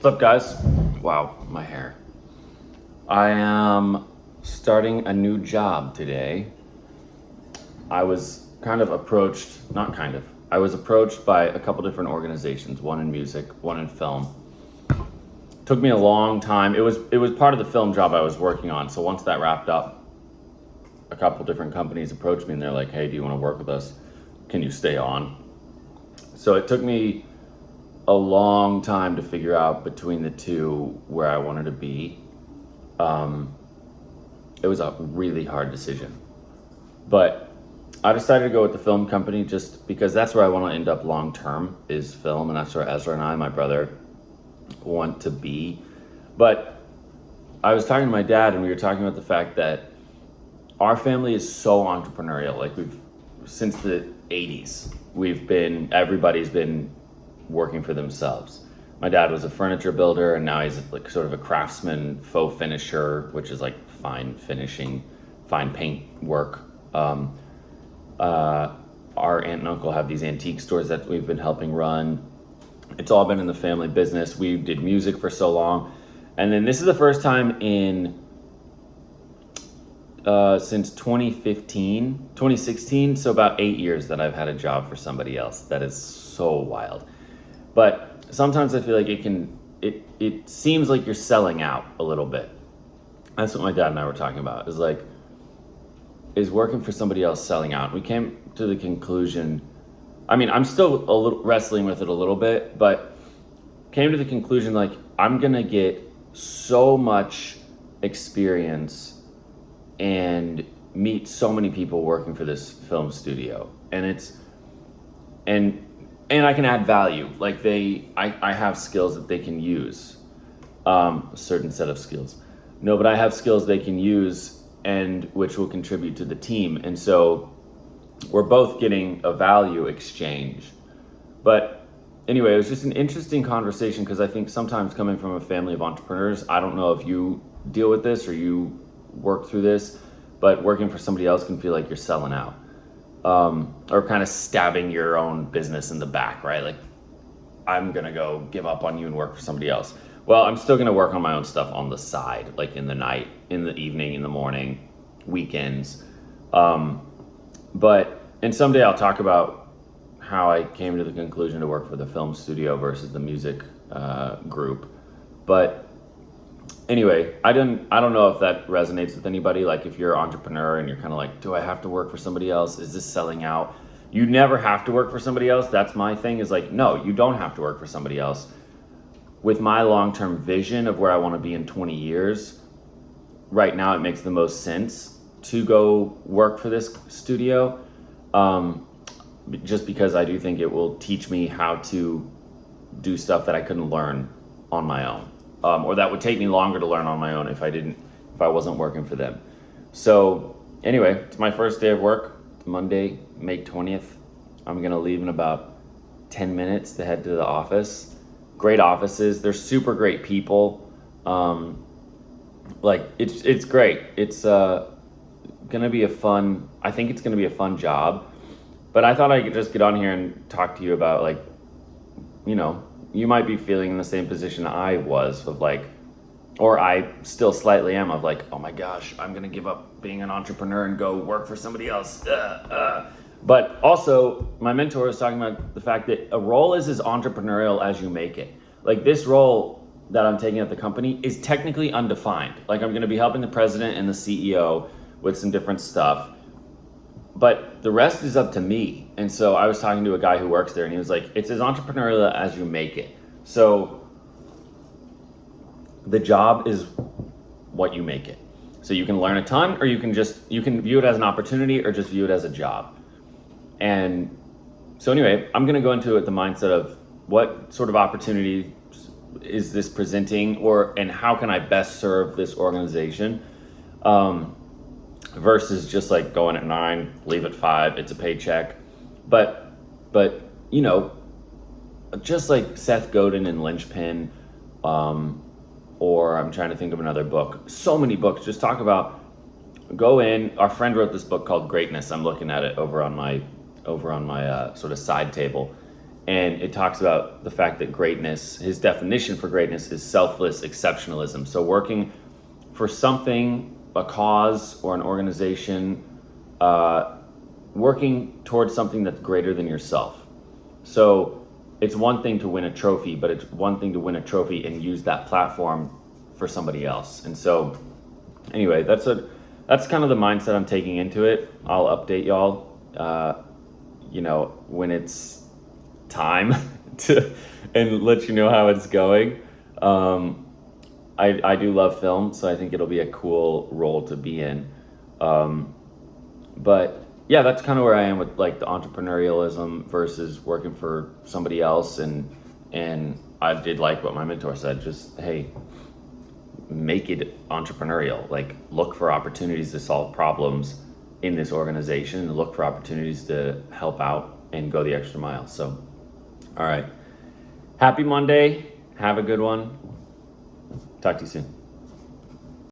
What's up, guys? Wow, my hair. I am starting a new job today. I was I was approached by a couple different organizations, one in music, one in film. Took me a long time. It was part of the film job I was working on. So once that wrapped up, a couple different companies approached me and they're like, "Hey, do you want to work with us? Can you stay on?" So it took me a long time to figure out between the two where I wanted to be. It was a really hard decision, but I decided to go with the film company just because that's where I want to end up long term, is film, and that's where Ezra and I, my brother, want to be. But I was talking to my dad and we were talking about the fact that our family is so entrepreneurial. Like, since the 80s, everybody's been working for themselves. My dad was a furniture builder and now he's like sort of a craftsman, faux finisher, which is like fine finishing, fine paint work. Our aunt and uncle have these antique stores that we've been helping run. It's all been in the family business. We did music for so long. And then this is the first time since 2016, so about 8 years that I've had a job for somebody else. That is so wild. But sometimes I feel like it seems like you're selling out a little bit. That's what my dad and I were talking about, is working for somebody else selling out. We came to the conclusion, I'm still a little wrestling with it a little bit, but came to the conclusion, like, I'm gonna get so much experience and meet so many people working for this film studio, and I can add value. Like, I have skills that they can use, a certain set of skills. No, but I have skills they can use and which will contribute to the team. And so we're both getting a value exchange. But anyway, it was just an interesting conversation because I think sometimes coming from a family of entrepreneurs, I don't know if you deal with this or you work through this, but working for somebody else can feel like you're selling out. Or kind of stabbing your own business in the back, right? Like, I'm gonna go give up on you and work for somebody else. Well, I'm still gonna work on my own stuff on the side, like in the night, in the evening, in the morning, weekends. And someday I'll talk about how I came to the conclusion to work for the film studio versus the music group. But anyway, I don't know if that resonates with anybody. Like, if you're an entrepreneur and you're kind of like, do I have to work for somebody else? Is this selling out? You never have to work for somebody else. That's my thing, is like, no, you don't have to work for somebody else. With my long-term vision of where I want to be in 20 years, right now it makes the most sense to go work for this studio, just because I do think it will teach me how to do stuff that I couldn't learn on my own. Or that would take me longer to learn on my own if I wasn't working for them. So anyway, it's my first day of work. It's Monday, May 20th. I'm gonna leave in about 10 minutes to head to the office. Great offices. They're super great people. It's great. It's gonna be I think it's gonna be a fun job. But I thought I could just get on here and talk to you about, like, you might be feeling in the same position I was, of like, or I still slightly am, of like, oh my gosh, I'm gonna give up being an entrepreneur and go work for somebody else. But also, my mentor was talking about the fact that a role is as entrepreneurial as you make it. Like, this role that I'm taking at the company is technically undefined. Like, I'm gonna be helping the president and the CEO with some different stuff, but the rest is up to me. And so I was talking to a guy who works there and he was like, it's as entrepreneurial as you make it. So the job is what you make it. So you can learn a ton, or you can view it as an opportunity, or just view it as a job. And so anyway, I'm gonna go into it the mindset of what sort of opportunity is this presenting, and how can I best serve this organization? Versus just like going at 9, leave at 5, it's a paycheck. But just like Seth Godin and Lynchpin, or I'm trying to think of another book. So many books just talk about, go in. Our friend wrote this book called Greatness. I'm looking at it over on my sort of side table. And it talks about the fact that greatness, his definition for greatness is selfless exceptionalism. So working for something, a cause or an organization, working towards something that's greater than yourself. So it's one thing to win a trophy, but it's one thing to win a trophy and use that platform for somebody else. And so anyway, that's kind of the mindset I'm taking into it. I'll update y'all, when it's time to, and let you know how it's going. I do love film, so I think it'll be a cool role to be in. But yeah, that's kind of where I am with like the entrepreneurialism versus working for somebody else. And I did like what my mentor said, just, hey, make it entrepreneurial. Like, look for opportunities to solve problems in this organization and look for opportunities to help out and go the extra mile. So, all right. Happy Monday. Have a good one. Talk to you soon.